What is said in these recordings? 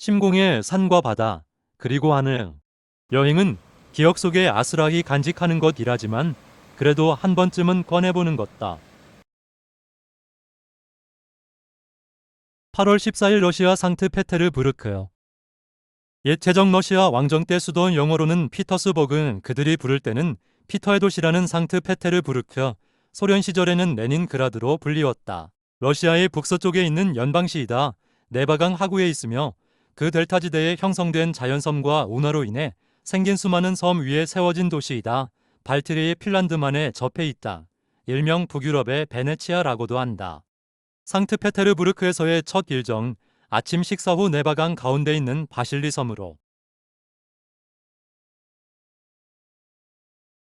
심공의 산과 바다, 그리고 하늘. 여행은 기억 속에 아스라히 간직하는 것이라지만 그래도 한 번쯤은 꺼내보는 것다. 8월 14일 러시아 상트페테르부르크. 옛 제정 러시아 왕정 때 수도 영어로는 피터스버그, 그들이 부를 때는 피터의 도시라는 상트페테르부르크, 소련 시절에는 레닌그라드로 불리웠다. 러시아의 북서쪽에 있는 연방시이다. 네바강 하구에 있으며 그 델타지대에 형성된 자연섬과 운하로 인해 생긴 수많은 섬 위에 세워진 도시이다. 발트리의 핀란드만에 접해 있다. 일명 북유럽의 베네치아라고도 한다. 상트페테르부르크에서의 첫 일정, 아침 식사 후 네바강 가운데 있는 바실리 섬으로.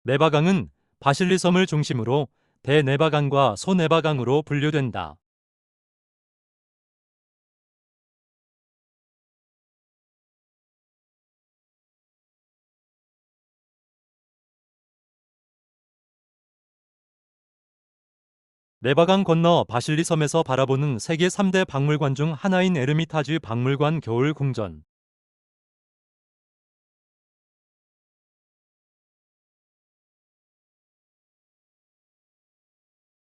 네바강은 바실리 섬을 중심으로 대네바강과 소네바강으로 분류된다. 네바강 건너 바실리 섬에서 바라보는 세계 3대 박물관 중 하나인 에르미타주 박물관 겨울 궁전.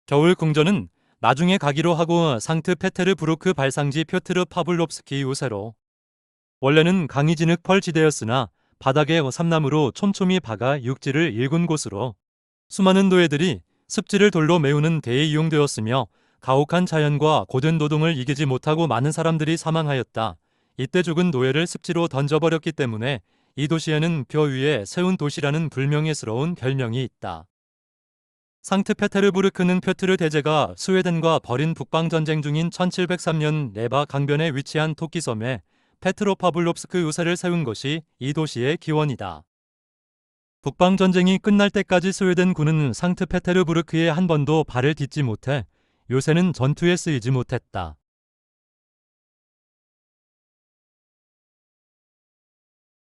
겨울 궁전은 나중에 가기로 하고 상트페테르부르크 발상지 표트르 파블롭스키 요새로. 원래는 강이 진흙 펄지대였으나 바닥에 삼나무로 촘촘히 박아 육지를 일군 곳으로 수많은 노예들이 습지를 돌로 메우는 데에 이용되었으며 가혹한 자연과 고된 노동을 이기지 못하고 많은 사람들이 사망하였다. 이때 죽은 노예를 습지로 던져버렸기 때문에 이 도시에는 벼 위에 세운 도시라는 불명예스러운 별명이 있다. 상트페테르부르크는 표트르 대제가 스웨덴과 벌인 북방전쟁 중인 1703년 네바 강변에 위치한 토끼섬에 페트로파블롭스크 요새를 세운 것이 이 도시의 기원이다. 북방전쟁이 끝날 때까지 스웨덴군은 상트페테르부르크에 한 번도 발을 딛지 못해 요새는 전투에 쓰이지 못했다.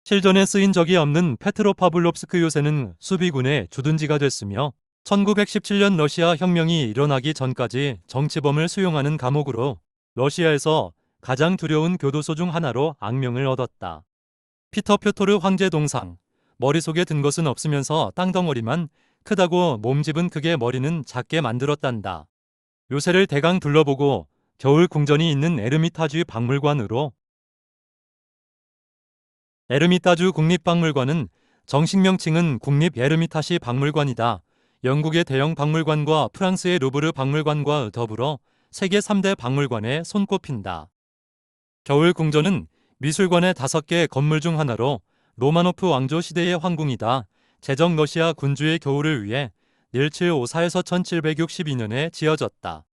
실전에 쓰인 적이 없는 페트로파블롭스크 요새는 수비군의 주둔지가 됐으며 1917년 러시아 혁명이 일어나기 전까지 정치범을 수용하는 감옥으로 러시아에서 가장 두려운 교도소 중 하나로 악명을 얻었다. 피터 표토르 황제 동상. 머릿속에 든 것은 없으면서 땅덩어리만 크다고 몸집은 크게 머리는 작게 만들었단다. 요새를 대강 둘러보고 겨울 궁전이 있는 에르미타주 박물관으로. 에르미타주 국립박물관은 정식 명칭은 국립 에르미타시 박물관이다. 영국의 대형 박물관과 프랑스의 루브르 박물관과 더불어 세계 3대 박물관에 손꼽힌다. 겨울 궁전은 미술관의 5개 건물 중 하나로 로마노프 왕조 시대의 황궁이다. 제정 러시아 군주의 겨울을 위해 1754에서 1762년에 지어졌다.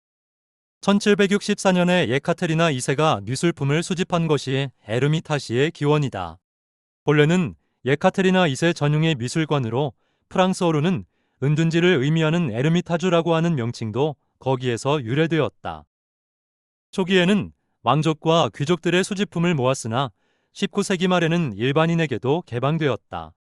1764년에 예카테리나 2세가 미술품을 수집한 것이 에르미타시의 기원이다. 본래는 예카테리나 2세 전용의 미술관으로 프랑스어로는 은둔지를 의미하는 에르미타주라고 하는 명칭도 거기에서 유래되었다. 초기에는 왕족과 귀족들의 수집품을 모았으나 19세기 말에는 일반인에게도 개방되었다.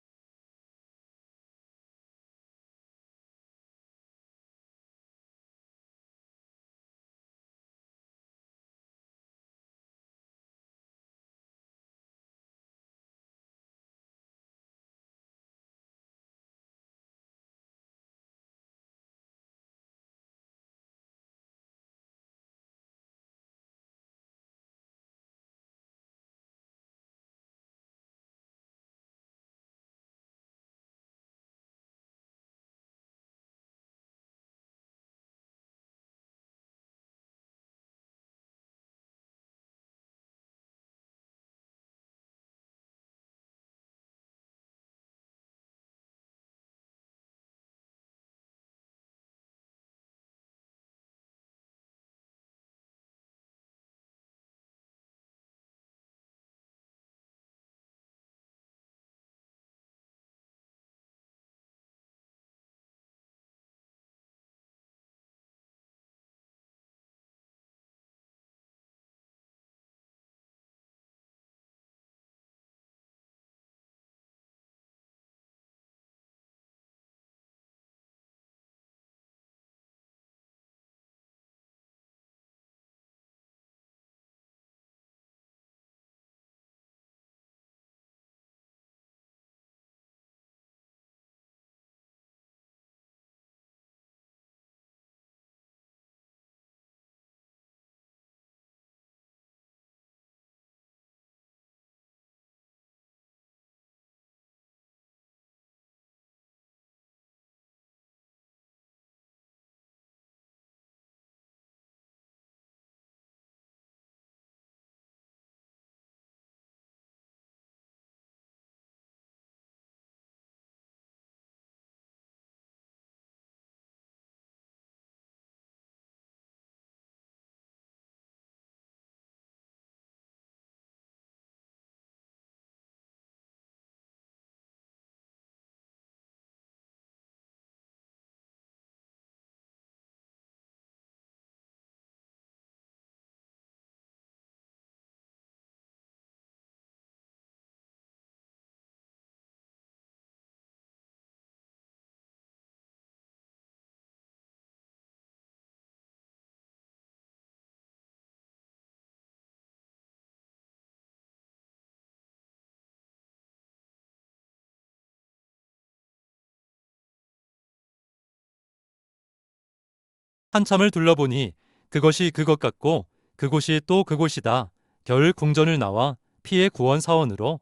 한참을 둘러보니 그것이 그것 같고 그곳이 또 그곳이다. 겨울 궁전을 나와 피의 구원 사원으로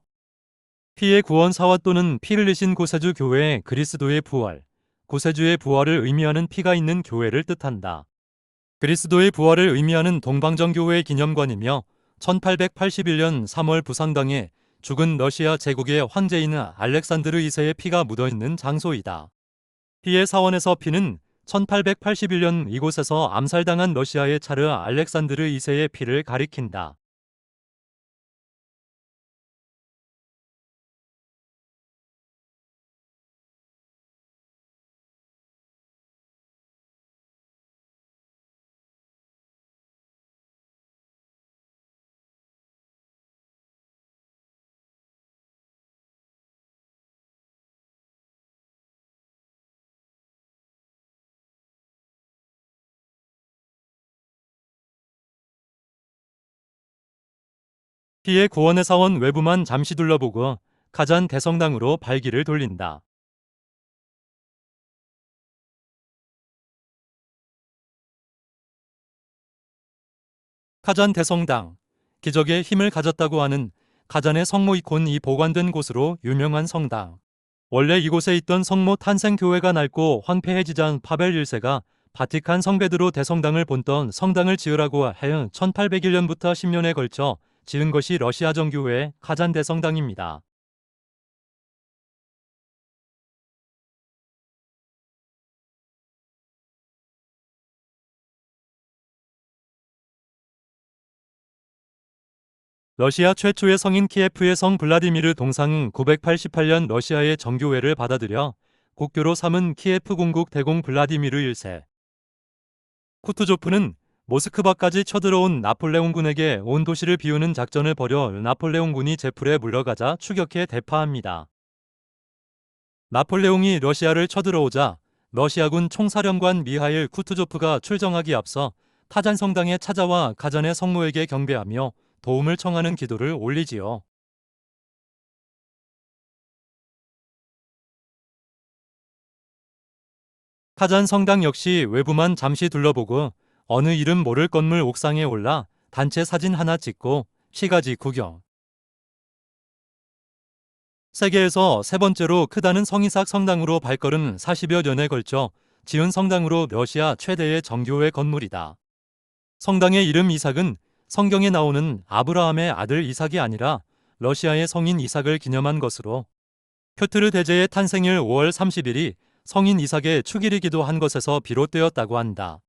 피의 구원 사원 또는 피 흘리신 구세주 교회의 그리스도의 부활, 구세주의 부활을 의미하는 피가 있는 교회를 뜻한다. 그리스도의 부활을 의미하는 동방정교회의 기념관이며 1881년 3월 부상당해 죽은 러시아 제국의 황제인 알렉산드르 2세의 피가 묻어있는 장소이다. 피의 사원에서 피는 1881년 이곳에서 암살당한 러시아의 차르 알렉산드르 2세의 피를 가리킨다. 피의 구원의 사원 외부만 잠시 둘러보고 카잔 대성당으로 발길을 돌린다. 카잔 대성당, 기적의 힘을 가졌다고 하는 가잔의 성모 이콘이 보관된 곳으로 유명한 성당. 원래 이곳에 있던 성모 탄생교회가 낡고 황폐해지자 파벨 1세가 바티칸 성베드로 대성당을 본떤 성당을 지으라고 하여 1801년부터 10년에 걸쳐 지은 것이 러시아 정교회의 카잔 대성당입니다. 러시아 최초의 성인 키예프의 성 블라디미르 동상은 988년 러시아의 정교회를 받아들여 국교로 삼은 키예프 공국 대공 블라디미르 1세. 쿠투조프는 모스크바까지 쳐들어온 나폴레옹군에게 온 도시를 비우는 작전을 벌여 나폴레옹군이 제풀에 물러가자 추격해 대파합니다. 나폴레옹이 러시아를 쳐들어오자 러시아군 총사령관 미하일 쿠투조프가 출정하기 앞서 타잔 성당에 찾아와 가잔의 성모에게 경배하며 도움을 청하는 기도를 올리지요. 타잔 성당 역시 외부만 잠시 둘러보고 어느 이름 모를 건물 옥상에 올라 단체 사진 하나 찍고 시가지 구경. 세계에서 세 번째로 크다는 성이삭 성당으로 발걸음 40여 년에 걸쳐 지은 성당으로 러시아 최대의 정교회 건물이다. 성당의 이름 이삭은 성경에 나오는 아브라함의 아들 이삭이 아니라 러시아의 성인 이삭을 기념한 것으로 표트르 대제의 탄생일 5월 30일이 성인 이삭의 축일이기도 한 것에서 비롯되었다고 한다.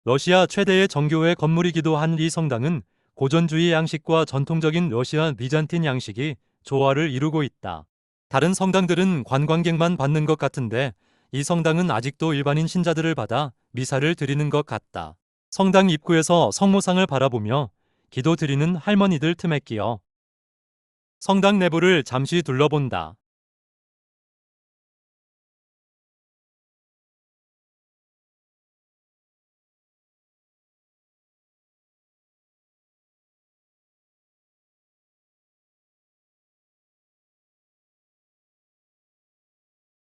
러시아 최대의 정교회 건물이기도 한 이 성당은 고전주의 양식과 전통적인 러시아 비잔틴 양식이 조화를 이루고 있다. 다른 성당들은 관광객만 받는 것 같은데 이 성당은 아직도 일반인 신자들을 받아 미사를 드리는 것 같다. 성당 입구에서 성모상을 바라보며 기도 드리는 할머니들 틈에 끼어 성당 내부를 잠시 둘러본다.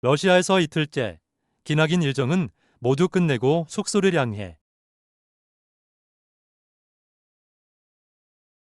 러시아에서 이틀째 기나긴 일정은 모두 끝내고 숙소를 향해